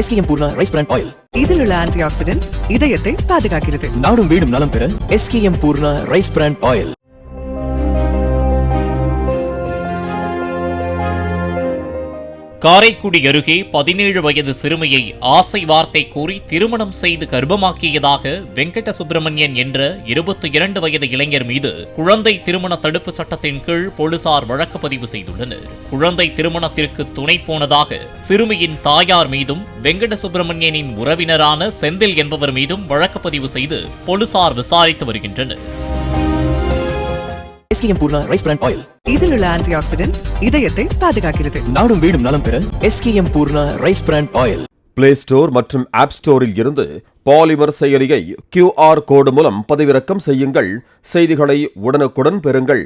SKM Poorna rice brand oil. இதில் உள்ள anti oxidants இதயத்தை பாதுகாக்கிறது. நாடும் வீடும் நலம் பெற SKM Poorna rice brand oil. Karaikudi அருகே 17 வயது சிறுமியை ஆசை வார்த்தை கூறி திருமணம் செய்து கர்ப்பமாக்கியதாக வெங்கட சுப்பிரமணியன் என்ற 22 வயது இளைஞர் மீது குழந்தை திருமண தடுப்பு சட்டத்தின் கீழ் போலீசார் வழக்கு பதிவு செய்துள்ளனர். குழந்தை திருமணத்திற்கு துணை போனதாக சிறுமியின் தாயார் மீதும் வெங்கட சுப்பிரமணியனின் உறவினரான செந்தில் என்பவர் மீதும் வழக்கு பதிவு செய்து போலீசார் விசாரித்து வருகின்றனர். SKM Poorna rice brand oil. இதில் உள்ள ஆன்டி ஆக்சிடென்ட்ஸ் இதயத்தை பாதுகாக்கிறது. நாடும் வீடும் நலம் பெற SKM Poorna rice brand oil. Play store மற்றும் ஆப் ஸ்டோரில் இருந்து பாலிமர் செயலியை QR கோடு மூலம் பதிவிறக்கம் செய்யுங்கள். செய்திகளை உடனுக்குடன் பெறுங்கள்.